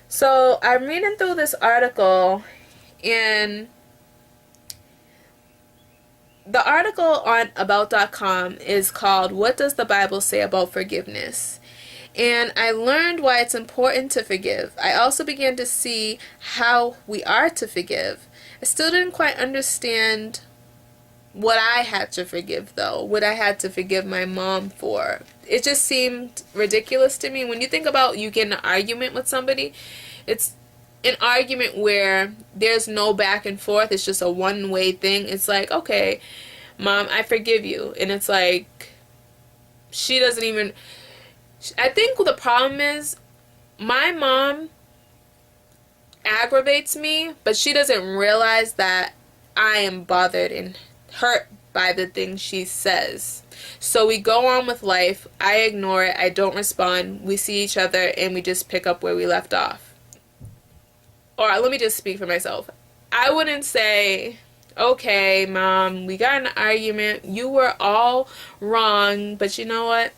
So I'm reading through this article, and the article on about.com is called "What Does the Bible Say About Forgiveness?" And I learned why it's important to forgive. I also began to see how we are to forgive. I still didn't quite understand what I had to forgive, though. What I had to forgive my mom for. It just seemed ridiculous to me. When you think about you get in an argument with somebody, it's an argument where there's no back and forth. It's just a one-way thing. It's like, okay, Mom, I forgive you. And it's like, she doesn't even... I think the problem is my mom aggravates me, but she doesn't realize that I am bothered and hurt by the things she says. So we go on with life. I ignore it. I don't respond. We see each other and we just pick up where we left off. Or let me just speak for myself. I wouldn't say, okay, Mom, we got in an argument. You were all wrong, but you know what?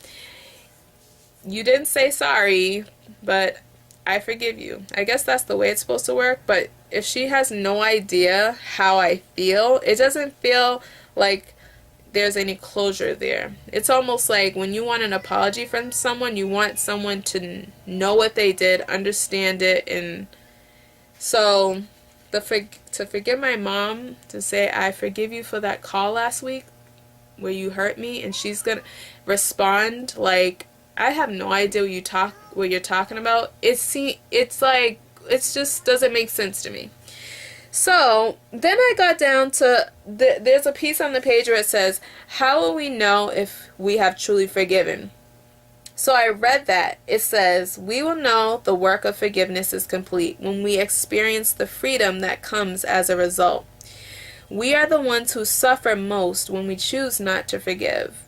You didn't say sorry, but I forgive you. I guess that's the way it's supposed to work, but if she has no idea how I feel, it doesn't feel like there's any closure there. It's almost like when you want an apology from someone, you want someone to know what they did, understand it, and so to forgive my mom, to say I forgive you for that call last week where you hurt me, and she's gonna respond like, I have no idea what you're talking about. It's like, it just doesn't make sense to me. So then I got down to there's a piece on the page where it says, how will we know if we have truly forgiven? So I read that. It says, we will know the work of forgiveness is complete when we experience the freedom that comes as a result. We are the ones who suffer most when we choose not to forgive.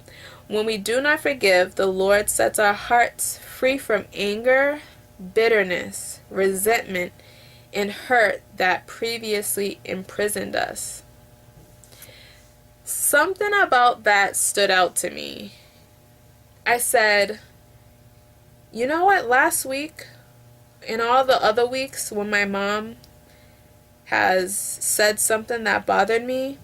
When we do not forgive, the Lord sets our hearts free from anger, bitterness, resentment, and hurt that previously imprisoned us. Something about that stood out to me. I said, you know what, last week and all the other weeks when my mom has said something that bothered me,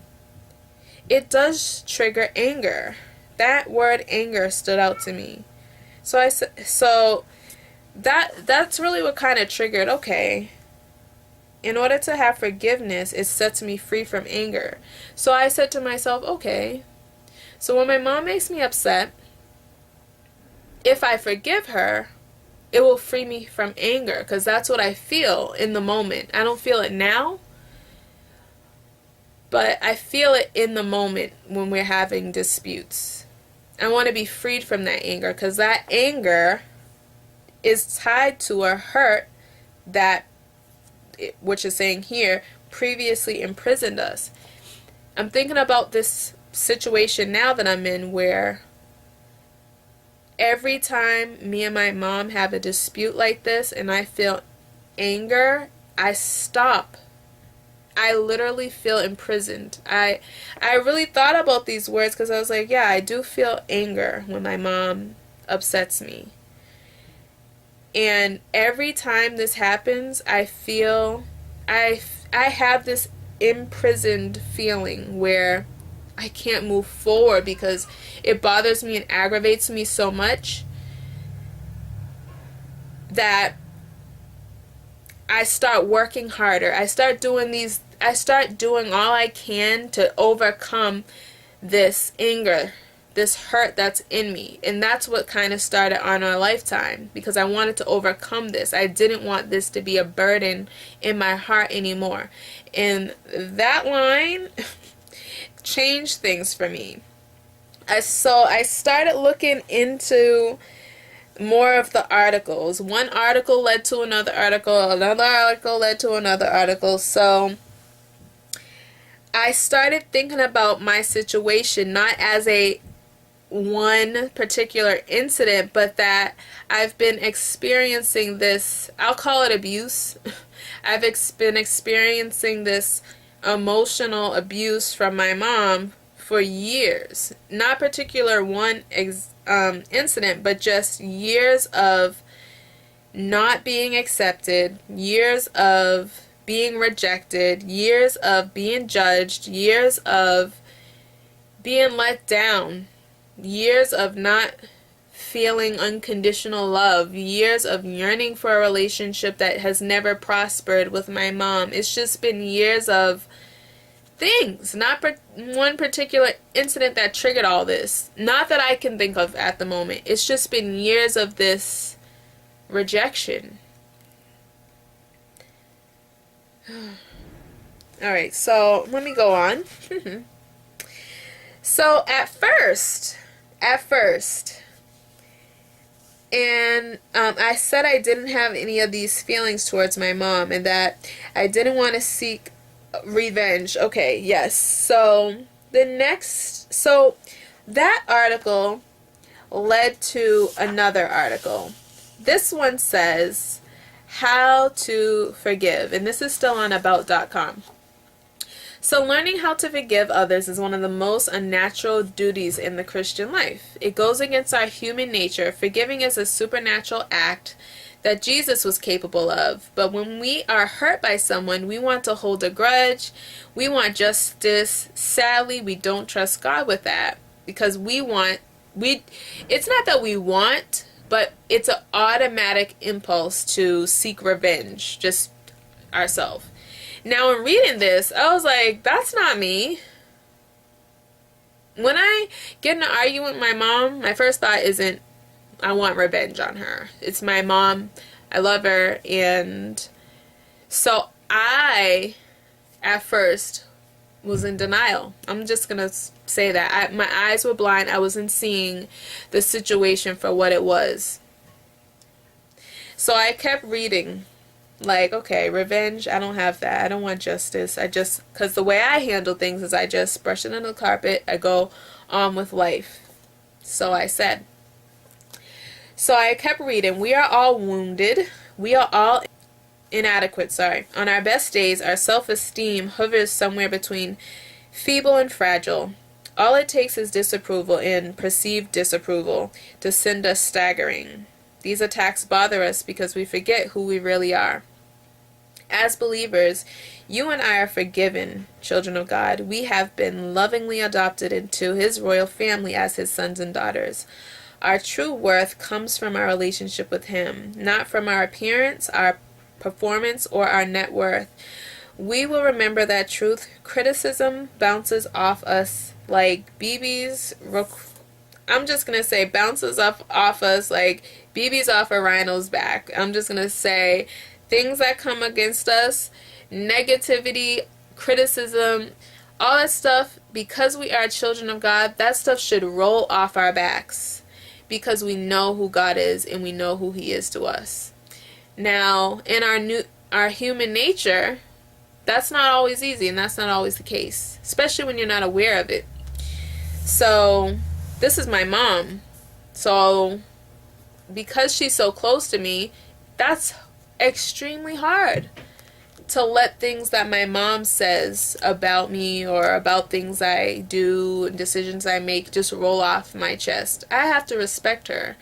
it does trigger anger. That word anger stood out to me. So that's really what kind of triggered, okay, in order to have forgiveness, it sets me free from anger. So I said to myself, okay, so when my mom makes me upset, if I forgive her, it will free me from anger, because that's what I feel in the moment. I don't feel it now, but I feel it in the moment when we're having disputes. I want to be freed from that anger, because that anger is tied to a hurt that, which is saying here, previously imprisoned us. I'm thinking about this situation now that I'm in where every time me and my mom have a dispute like this and I feel anger, I stop. I literally feel imprisoned. I really thought about these words because I was like, yeah, I do feel anger when my mom upsets me. And every time this happens, I feel I have this imprisoned feeling where I can't move forward because it bothers me and aggravates me so much that I start working harder. I start doing all I can to overcome this anger, this hurt that's in me. And that's what kind of started on our lifetime, because I wanted to overcome this. I didn't want this to be a burden in my heart anymore. And that line changed things for me. So I started looking into more of the articles. One article led to another article led to another article. So I started thinking about my situation not as a one particular incident, but that I've been experiencing this, I'll call it abuse. I've been experiencing this emotional abuse from my mom for years. Not particular one incident, but just years of not being accepted, years of being rejected, years of being judged, years of being let down, years of not feeling unconditional love, years of yearning for a relationship that has never prospered with my mom. It's just been years of things, not one particular incident that triggered all this. Not that I can think of at the moment. It's just been years of this rejection. Alright, so let me go on. So at first, and I said I didn't have any of these feelings towards my mom and that I didn't want to seek revenge. Okay, yes. So that article led to another article. This one says how to forgive, and this is still on about.com. So learning how to forgive others is one of the most unnatural duties in the Christian life. It goes against our human nature. Forgiving is a supernatural act that Jesus was capable of. But when we are hurt by someone, we want to hold a grudge. We want justice. Sadly, we don't trust God with that because it's not that we want, but it's an automatic impulse to seek revenge, just ourselves. Now, in reading this, I was like, that's not me. When I get in an argument with my mom, my first thought isn't, I want revenge on her. It's my mom. I love her. And so I, at first, was in denial. I'm just going to say that. My eyes were blind. I wasn't seeing the situation for what it was. So I kept reading. Like, okay, revenge, I don't have that. I don't want justice. Because the way I handle things is I just brush it under the carpet. I go on with life. So I said. So I kept reading. We are all wounded. We are all inadequate, On our best days, our self-esteem hovers somewhere between feeble and fragile. All it takes is disapproval and perceived disapproval to send us staggering. These attacks bother us because we forget who we really are. As believers, you and I are forgiven, children of God. We have been lovingly adopted into His royal family as His sons and daughters. Our true worth comes from our relationship with Him, not from our appearance, our performance, or our net worth. We will remember that truth. Criticism bounces off us like BBs. I'm just going to say bounces off us like BBs off a rhino's back. I'm just going to say things that come against us, negativity, criticism, all that stuff, because we are children of God, that stuff should roll off our backs because we know who God is and we know who He is to us. Now, in our human nature, that's not always easy and that's not always the case, especially when you're not aware of it. So this is my mom. So because she's so close to me, that's extremely hard to let things that my mom says about me or about things I do and decisions I make just roll off my chest. I have to respect her.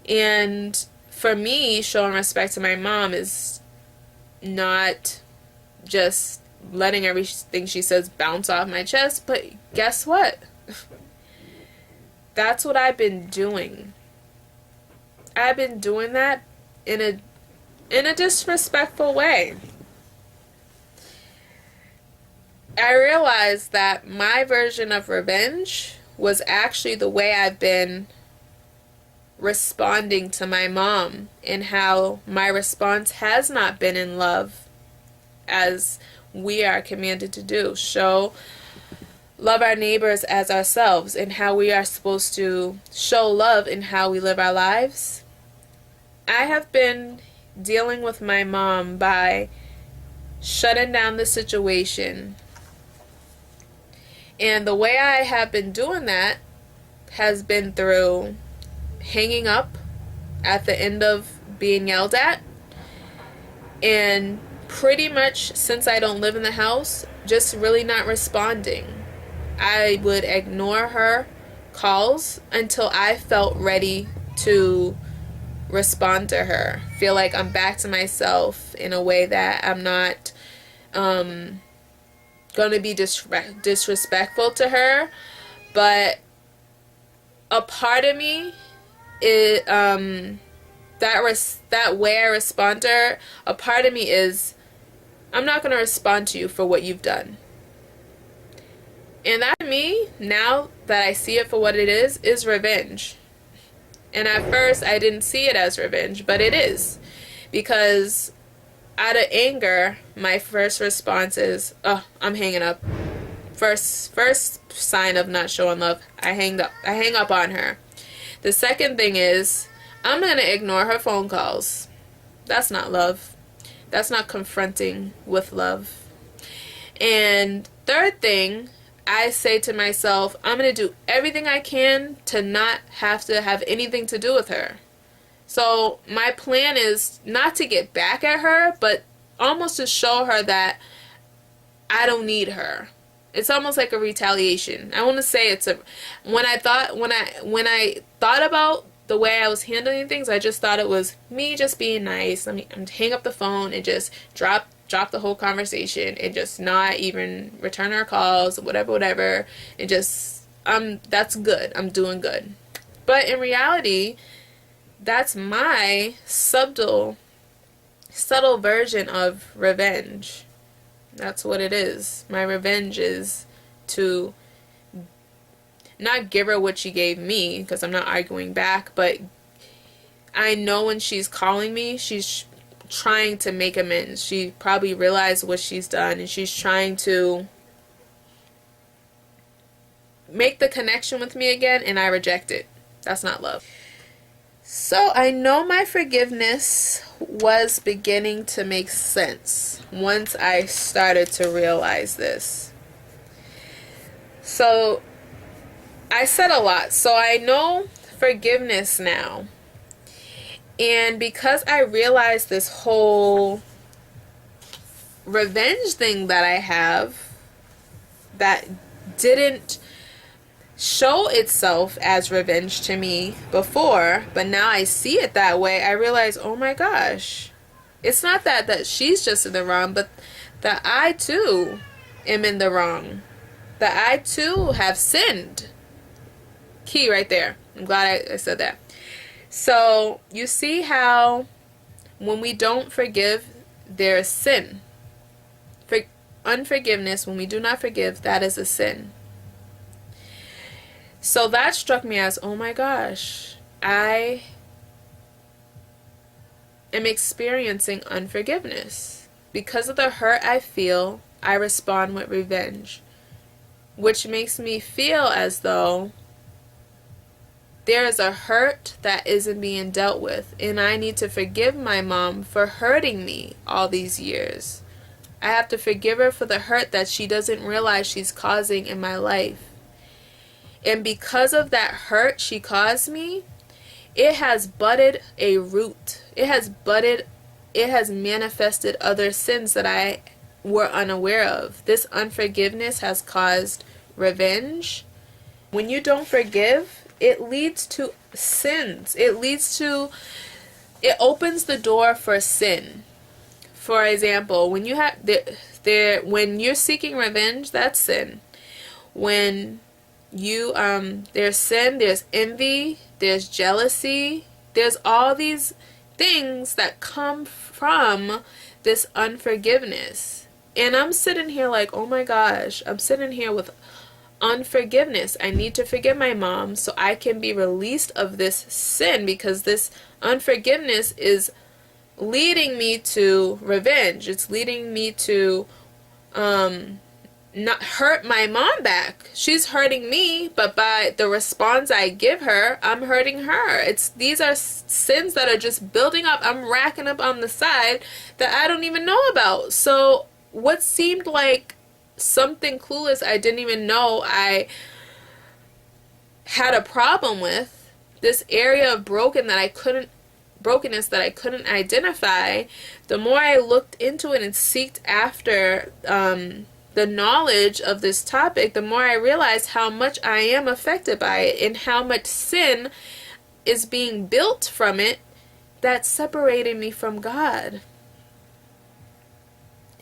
And for me, showing respect to my mom is not just letting everything she says bounce off my chest, but guess what? That's what I've been doing. I've been doing that in a disrespectful way. I realized that my version of revenge was actually the way I've been responding to my mom, and how my response has not been in love as we are commanded to do. Love our neighbors as ourselves, and how we are supposed to show love in how we live our lives. I have been dealing with my mom by shutting down the situation. And the way I have been doing that has been through hanging up at the end of being yelled at. And pretty much, since I don't live in the house, just really not responding. I would ignore her calls until I felt ready to respond to her. Feel like I'm back to myself in a way that I'm not going to be disrespectful to her. But a part of me is that way I respond to her. A part of me is, I'm not going to respond to you for what you've done. And that, to me, now that I see it for what it is revenge. And at first, I didn't see it as revenge, but it is. Because out of anger, my first response is, oh, I'm hanging up. First sign of not showing love, I hang up on her. The second thing is, I'm going to ignore her phone calls. That's not love. That's not confronting with love. And third thing, I say to myself, I'm going to do everything I can to not have to have anything to do with her. So my plan is not to get back at her, but almost to show her that I don't need her. It's almost like a retaliation. I want to say it's a, when I thought about the way I was handling things, I just thought it was me just being nice. I'm hang up the phone and just drop the whole conversation and just not even return her calls, whatever, and just, that's good. I'm doing good. But in reality, that's my subtle version of revenge. That's what it is. My revenge is to not give her what she gave me, because I'm not arguing back, but I know when she's calling me, she's trying to make amends. She probably realized what she's done, and she's trying to make the connection with me again, and I reject it. That's not love. So I know my forgiveness was beginning to make sense once I started to realize this. So I said a lot. So I know forgiveness now. And because I realized this whole revenge thing that I have that didn't show itself as revenge to me before, but now I see it that way, I realize, oh my gosh, it's not that she's just in the wrong, but that I too am in the wrong. That I too have sinned. Key right there. I'm glad I said that. So you see how when we don't forgive, there is sin. Unforgiveness, when we do not forgive, that is a sin. So that struck me as, oh my gosh, I am experiencing unforgiveness. Because of the hurt I feel, I respond with revenge, which makes me feel as though there is a hurt that isn't being dealt with, and I need to forgive my mom for hurting me all these years. I have to forgive her for the hurt that she doesn't realize she's causing in my life. And because of that hurt she caused me, it has budded a root. It has manifested other sins that I were unaware of. This unforgiveness has caused revenge. When you don't forgive, it leads to sins. It opens the door for sin. For example, when you're seeking revenge, that's sin. When there's sin, there's envy, there's jealousy, there's all these things that come from this unforgiveness. And I'm sitting here like, oh my gosh, I'm sitting here with unforgiveness. I need to forgive my mom so I can be released of this sin, because this unforgiveness is leading me to revenge. It's leading me to not hurt my mom back. She's hurting me, but by the response I give her, I'm hurting her. These are sins that are just building up. I'm racking up on the side that I don't even know about. So what seemed like something clueless I didn't even know I had a problem with, this area of brokenness that I couldn't identify, the more I looked into it and seeked after the knowledge of this topic, the more I realized how much I am affected by it and how much sin is being built from it that's separating me from God.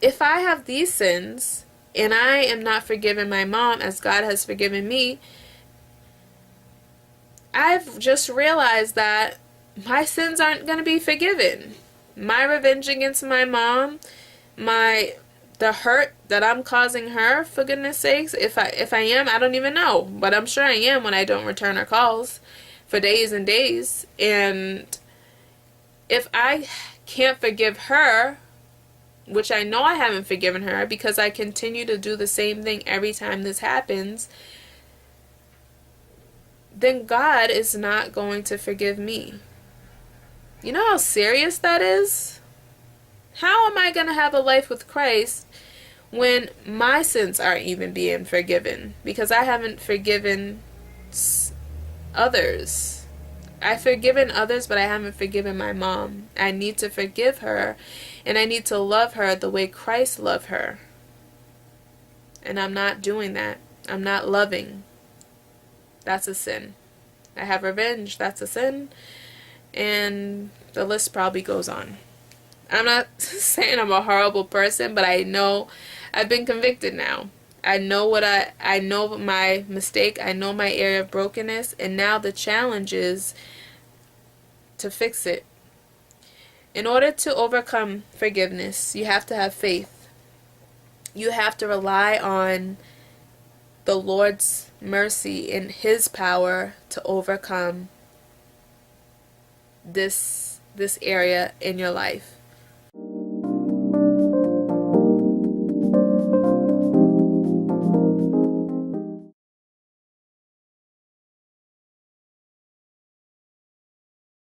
If I have these sins and I am not forgiving my mom as God has forgiven me, I've just realized that my sins aren't going to be forgiven. My revenge against my mom, the hurt that I'm causing her, for goodness sakes, if I am, I don't even know, but I'm sure I am when I don't return her calls for days and days. And if I can't forgive her, which I know I haven't forgiven her because I continue to do the same thing every time this happens, then God is not going to forgive me. You know how serious that is? How am I going to have a life with Christ when my sins aren't even being forgiven? Because I haven't forgiven others. I've forgiven others, but I haven't forgiven my mom. I need to forgive her, and I need to love her the way Christ loved her. And I'm not doing that. I'm not loving. That's a sin. I have revenge. That's a sin. And the list probably goes on. I'm not saying I'm a horrible person, but I know I've been convicted now. I know my mistake. I know my area of brokenness. And now the challenge is to fix it. In order to overcome forgiveness, you have to have faith. You have to rely on the Lord's mercy and His power to overcome this area in your life.